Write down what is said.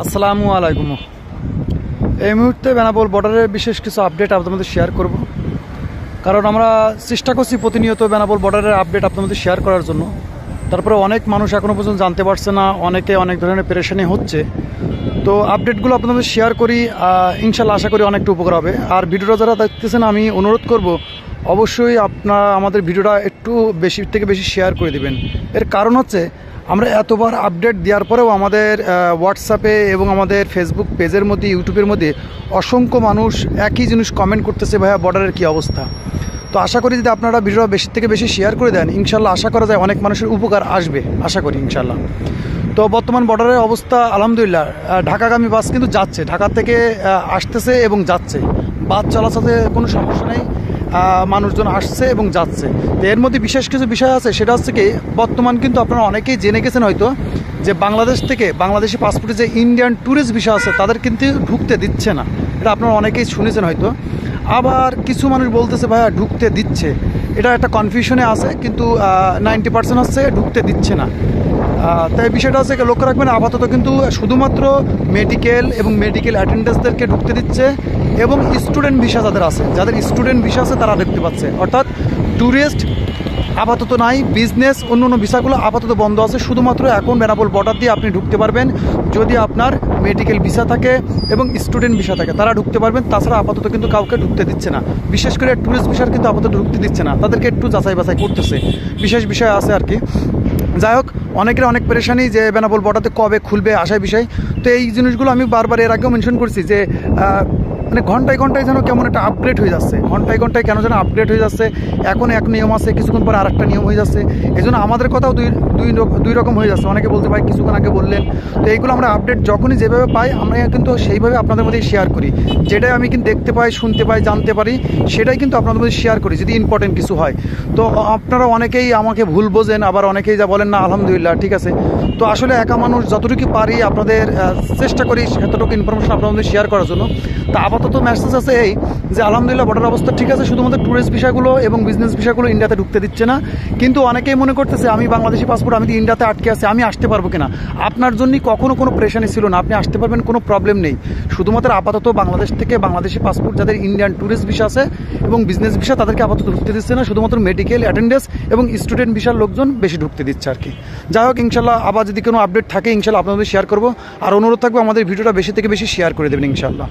আসসালামু আলাইকুম। এই মুহূর্তে বেনাপোল বর্ডারের বিশেষ কিছু আপডেট আপনাদের শেয়ার করব, কারণ আমরা চেষ্টা করছি প্রতিনিয়ত বেনাপোল বর্ডারের আপডেট আপনাদের শেয়ার করার জন্য। তারপরে অনেক মানুষ এখনও পর্যন্ত জানতে পারছে না, অনেকে অনেক ধরনের পেরেশানি হচ্ছে। তো আপডেটগুলো আপনাদের শেয়ার করি, ইনশাল্লাহ আশা করি অনেকটা উপকার হবে। আর ভিডিওটা যারা দেখতেছেন আমি অনুরোধ করব অবশ্যই আপনারা আমাদের ভিডিওটা একটু বেশি থেকে বেশি শেয়ার করে দিবেন। এর কারণ হচ্ছে আমরা এতবার আপডেট দেওয়ার পরেও আমাদের হোয়াটসঅ্যাপে এবং আমাদের ফেসবুক পেজের মধ্যে, ইউটিউবের মধ্যে অসংখ্য মানুষ একই জিনিস কমেন্ট করতেছে, ভাইয়া বর্ডারের কী অবস্থা। তো আশা করি যদি আপনারা ভিডিওটা বেশি থেকে বেশি শেয়ার করে দেন, ইনশাল্লাহ আশা করা যায় অনেক মানুষের উপকার আসবে, আশা করি ইনশাল্লাহ। তো বর্তমান বর্ডারের অবস্থা আলহামদুলিল্লাহ, ঢাকাগামী বাস কিন্তু যাচ্ছে, ঢাকা থেকে আসতেছে এবং যাচ্ছে। বাস চলাচলে কোনো সমস্যা নেই, মানুষজন আসছে এবং যাচ্ছে। তো এর মধ্যে বিশেষ কিছু বিষয় আছে, সেটা হচ্ছে কি বর্তমান কিন্তু আপনারা অনেকেই জেনে গেছেন হয়তো যে বাংলাদেশ থেকে বাংলাদেশি পাসপোর্টে যে ইন্ডিয়ান ট্যুরিস্ট ভিসা আছে তাদের কিন্তু ঢুকতে দিচ্ছে না। এটা আপনারা অনেকেই শুনেছেন হয়তো। আবার কিছু মানুষ বলতেছে ভাইয়া ঢুকতে দিচ্ছে, এটা একটা কনফিউশনে আছে, কিন্তু 90% হচ্ছে ঢুকতে দিচ্ছে না। তাই বিষয়টা হচ্ছে লক্ষ্য রাখবেন, আপাতত কিন্তু শুধুমাত্র মেডিকেল এবং মেডিকেল অ্যাটেন্ডেন্সদেরকে ঢুকতে দিচ্ছে, এবং স্টুডেন্ট ভিসা যাদের আছে, যাদের স্টুডেন্ট ভিসা আছে তারা দেখতে পাচ্ছে। অর্থাৎ ট্যুরিস্ট আপাতত নাই, বিজনেস অন্য অন্য ভিসাগুলো আপাতত বন্ধ আছে। শুধুমাত্র এখন বেনাপোল বর্ডার দিয়ে আপনি ঢুকতে পারবেন যদি আপনার মেডিকেল ভিসা থাকে এবং স্টুডেন্ট ভিসা থাকে, তারা ঢুকতে পারবেন। তাছাড়া আপাতত কিন্তু কাউকে ঢুকতে দিচ্ছে না, বিশেষ করে ট্যুরিস্ট ভিসার কিন্তু আপাতত ঢুকতে দিচ্ছে না, তাদেরকে একটু যাচাই বাছাই করতেছে, বিশেষ বিষয় আছে আর কি। যাই হোক, অনেকের অনেক পেরেশানি যে বেনাপোল বর্ডারতে কবে খুলবে, আসার বিষয়। তো এই জিনিসগুলো আমি বারবার এর আগেও মেনশন করছি যে মানে ঘন্টায় ঘন্টায় যেন কেমন একটা আপগ্রেড হয়ে যাচ্ছে, ঘন্টায় ঘন্টায় কেন যেন আপগ্রেড হয়ে যাচ্ছে। এখন এক নিয়ম আছে, কিছুক্ষণ পরে আরেকটা নিয়ম হয়ে যাচ্ছে। এই জন্য আমাদের কথাও দুই রকম হয়ে যাচ্ছে। অনেকে বলতে পারে কিছুক্ষণ আগে বললেন। তো এইগুলো আমরা আপডেট যখনই যেভাবে পাই আমরা কিন্তু সেইভাবে আপনাদের মধ্যে শেয়ার করি। যেটাই আমি কিন্তু দেখতে পাই, শুনতে পাই, জানতে পারি, সেটাই কিন্তু আপনাদের মধ্যে শেয়ার করি যদি ইম্পর্টেন্ট কিছু হয়। তো আপনারা অনেকেই আমাকে ভুল বোঝেন, আবার অনেকেই যা বলেন না আলহামদুলিল্লাহ ঠিক আছে। তো আসলে একা মানুষ যতটুকু পারি আপনাদের চেষ্টা করি এতটুকু ইনফরমেশন আপনাদের মধ্যে শেয়ার করার জন্য। তা আপাতত মেসেজ আছে এই যে আলহামদুলিল্লাহ বর্ডার অবস্থা ঠিক আছে, শুধুমাত্র ট্যুরিস্ট ভিসাগুলো এবং বিজনেস ভিসাগুলো ইন্ডিয়াতে ঢুকতে দিচ্ছে না। কিন্তু অনেকেই মনে করতেছে আমি বাংলাদেশি পাসপোর্ট, আমি তো ইন্ডিয়াতে আটকে আছি, আমি আসতে পারবো কিনা। আপনার জন্যই কখনো কোনো প্রেশানি ছিল না, আপনি আসতে পারবেন, কোনো প্রবলেম নেই। শুধুমাত্র আপাতত বাংলাদেশ থেকে বাংলাদেশি পাসপোর্ট যাদের ইন্ডিয়ান ট্যুরিস্ট ভিসা আছে এবং বিজনেস ভিসা তাদেরকে আপাতত ঢুকতে দিচ্ছে না, শুধুমাত্র মেডিকেল অ্যাটেন্ডেন্স এবং স্টুডেন্ট ভিসার লোকজন বেশি ঢুকতে দিচ্ছে আর কি। যাই হোক, ইনশাল্লাহ আবার যদি কোনো আপডেট থাকে ইনশাল্লাহ আপনাদের শেয়ার করবো। আর অনুরোধ থাকবে আমাদের ভিডিওটা বেশি থেকে বেশি শেয়ার করে দেবেন ইনশাল্লাহ।